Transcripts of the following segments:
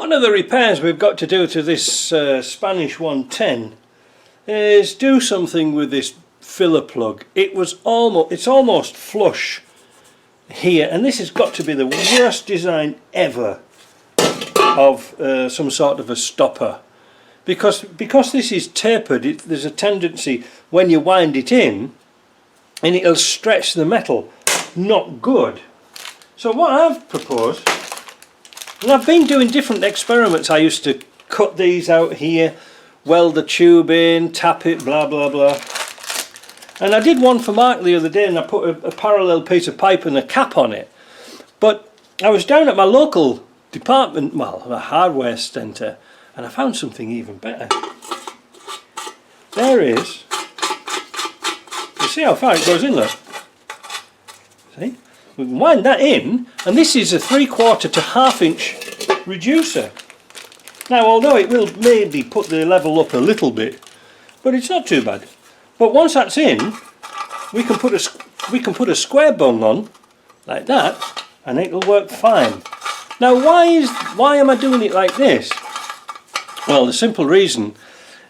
One of the repairs we've got to do to this Spanish 110 is do something with this filler plug. It's almost flush here, and this has got to be the worst design ever of some sort of a stopper, because this is tapered. There's a tendency when you wind it in, and it'll stretch the metal. Not good. So what I've proposed, and I've been doing different experiments. I used to cut these out here, weld the tube in, tap it, blah blah blah. And I did one for Mark the other day, and I put a parallel piece of pipe and a cap on it. But I was down at my local department, well, a hardware centre, and I found something even better. There is, you see how far it goes in there? See? We can wind that in, and this is a 3/4 to 1/2 inch reducer. Now, although it will maybe put the level up a little bit, but it's not too bad. But once that's in, we can put a square bung on like that, and it'll work fine. Now, why am I doing it like this? Well, the simple reason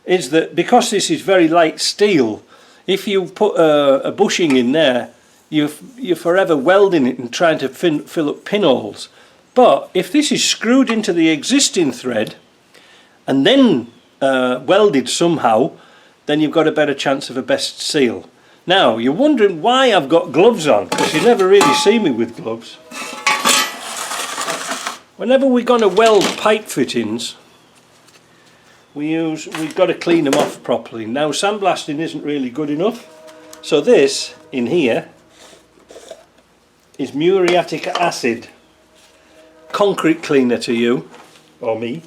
is that because this is very light steel, if you put a bushing in there, you're forever welding it and trying to fill up pinholes. But if this is screwed into the existing thread and then welded somehow, then you've got a better chance of a best seal. Now, you're wondering why I've got gloves on, because you never really see me with gloves. Whenever we're going to weld pipe fittings, we've got to clean them off properly. Now, sandblasting isn't really good enough, so this in here is muriatic acid, concrete cleaner to you or me.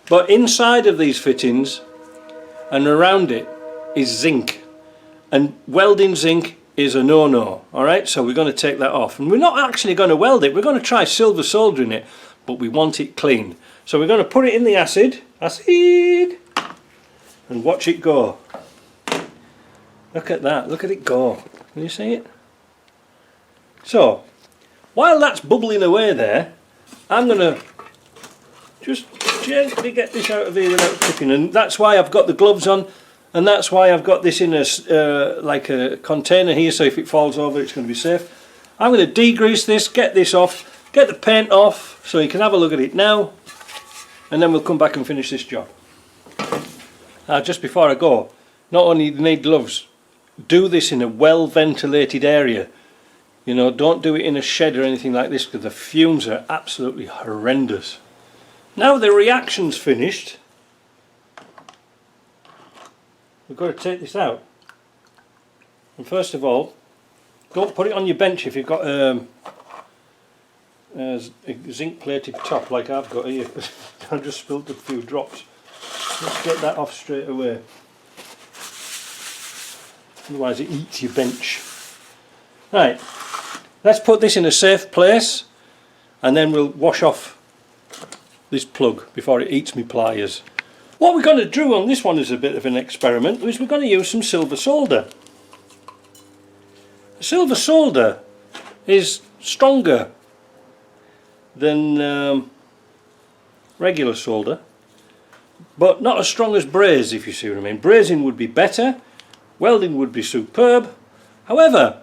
But inside of these fittings and around it is zinc, and welding zinc is a no-no. Alright, so we're going to take that off, and we're not actually going to weld it. We're going to try silver soldering it, but we want it clean. So we're going to put it in the acid, and watch it go. Look at that, look at it go. Can you see it? So while that's bubbling away there, I'm going to just gently get this out of here without tipping, and that's why I've got the gloves on, and that's why I've got this in a like a container here, so if it falls over it's going to be safe. I'm going to degrease this, get this off, get the paint off, so you can have a look at it now, and then we'll come back and finish this job. Just before I go, not only do you need gloves, do this in a well ventilated area. You know, don't do it in a shed or anything like this, because the fumes are absolutely horrendous. Now the reaction's finished, we've got to take this out. And first of all, don't put it on your bench if you've got a zinc plated top like I've got here. I've just spilled a few drops. Let's get that off straight away, otherwise it eats your bench. Right, let's put this in a safe place, and then we'll wash off this plug before it eats me pliers. What we're going to do on this one is a bit of an experiment, is we're going to use some silver solder. Silver solder is stronger than regular solder, but not as strong as braze, if you see what I mean. Brazing would be better, welding would be superb. However,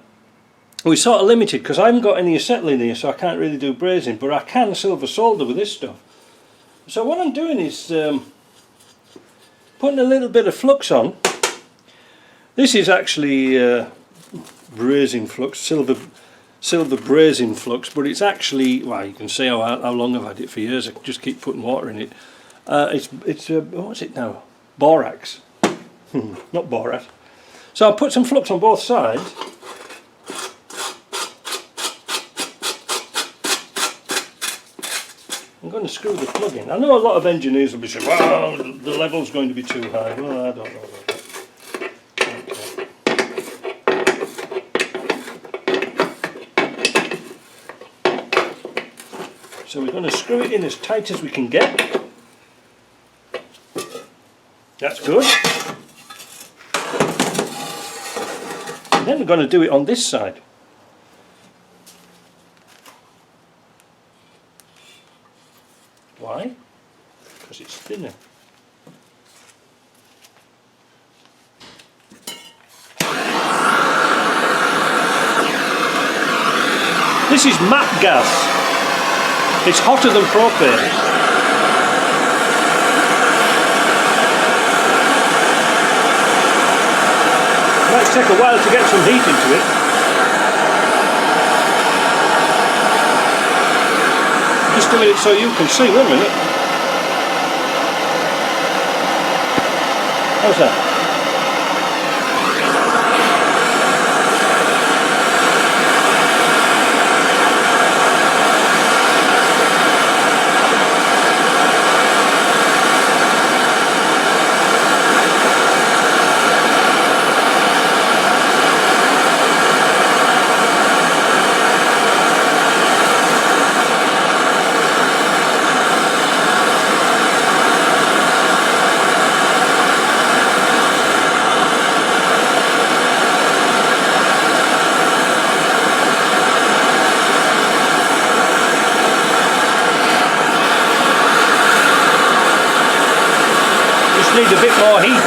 we're sort of limited because I haven't got any acetylene here, so I can't really do brazing, but I can silver solder with this stuff. So what I'm doing is putting a little bit of flux on. This is actually brazing flux, silver brazing flux, but it's actually, well, you can see how long I've had it for years. I just keep putting water in it. It's what's it now? Borax, not borat. So I'll put some flux on both sides. I'm going to screw the plug in. I know a lot of engineers will be saying, well, the level's going to be too high. Well, I don't know about that. So we're going to screw it in as tight as we can get. That's good. And then we're going to do it on this side. Why? because it's thinner. This is matte gas. It's hotter than propane. It might take a while to get some heat into it. Just a minute so you can see, 1 minute. How's that? Need a bit more heat.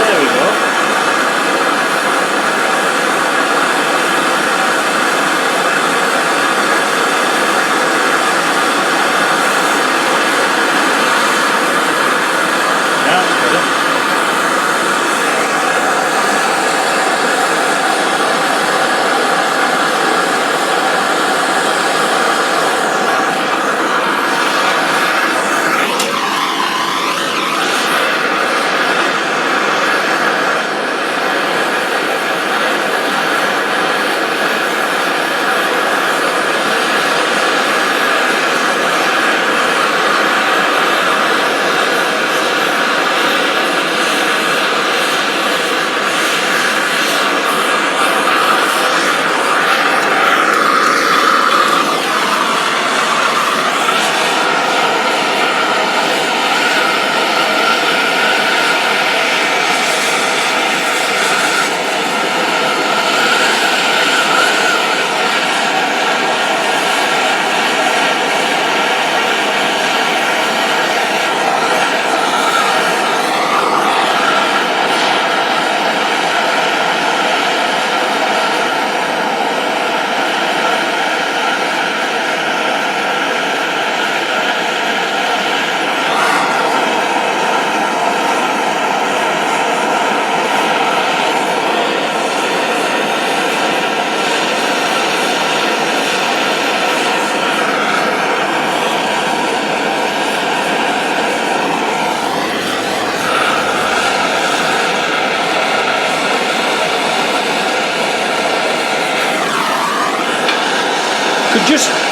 There we go.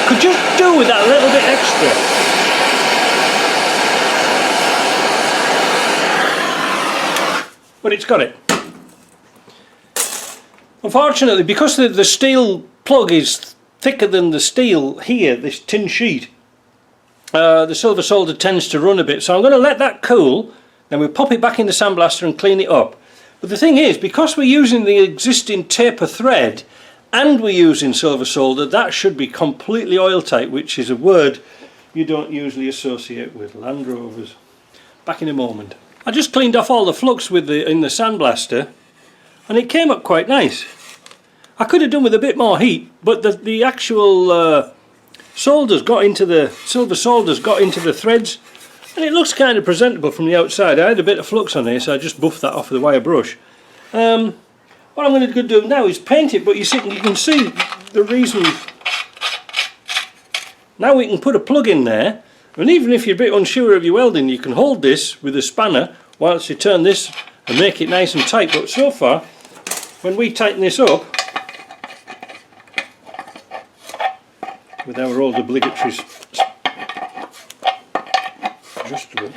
Could just do with that a little bit extra. But it's got it. Unfortunately, because the steel plug is thicker than the steel here, this tin sheet, the silver solder tends to run a bit. So I'm going to let that cool, then we'll pop it back in the sandblaster and clean it up. But the thing is, because we're using the existing taper thread and we're using silver solder, that should be completely oil tight, which is a word you don't usually associate with Land Rovers. Back in a moment. I just cleaned off all the flux in the sandblaster, and it came up quite nice. I could have done with a bit more heat, but the actual solders got into the silver solders got into the threads, and it looks kind of presentable from the outside. I had a bit of flux on here, so I just buffed that off with a wire brush. What I'm going to do now is paint it, but you can see the reason. Now we can put a plug in there, and even if you're a bit unsure of your welding, you can hold this with a spanner whilst you turn this and make it nice and tight. But so far, when we tighten this up with our old obligatory adjustable,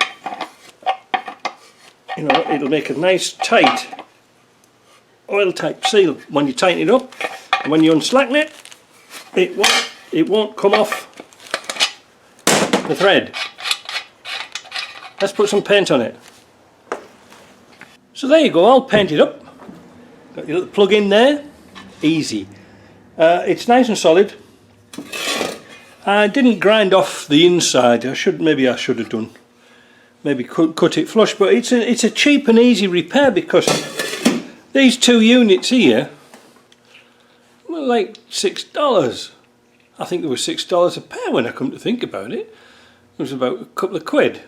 you know, it'll make a nice tight oil type seal when you tighten it up. And when you unslacken it, it won't come off the thread. Let's put some paint on it. So there you go, all painted up. Got your little plug in there, easy. It's nice and solid. I didn't grind off the inside. Maybe I should have done. Maybe cut it flush, but it's a cheap and easy repair because these two units here were like $6. I think they were $6 a pair when I come to think about it. It was about a couple of quid,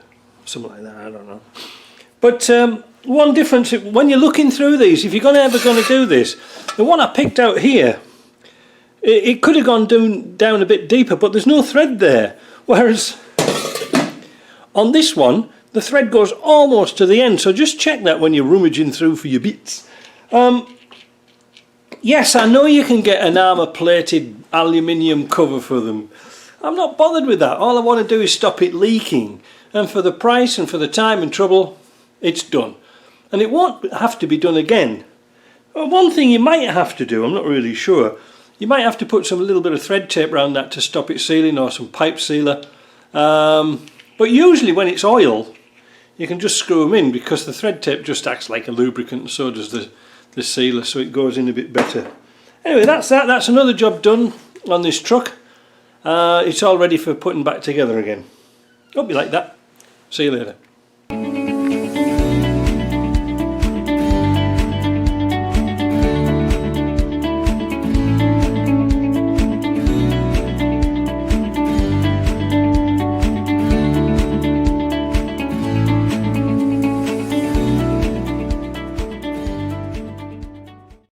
something like that. I don't know. But one difference when you're looking through these, if you're ever going to do this, the one I picked out here, it could have gone down a bit deeper, but there's no thread there. Whereas on this one, the thread goes almost to the end, so just check that when you're rummaging through for your bits. Yes, I know you can get an armour-plated aluminium cover for them. I'm not bothered with that. All I want to do is stop it leaking. And for the price and for the time and trouble, it's done. And it won't have to be done again. One thing you might have to do, I'm not really sure, you might have to put some little bit of thread tape around that to stop it sealing, or some pipe sealer. But usually when it's oil, you can just screw them in because the thread tape just acts like a lubricant, and so does the sealer, so it goes in a bit better. Anyway, that's that. That's another job done on this truck. It's all ready for putting back together again. Hope you like that. See you later.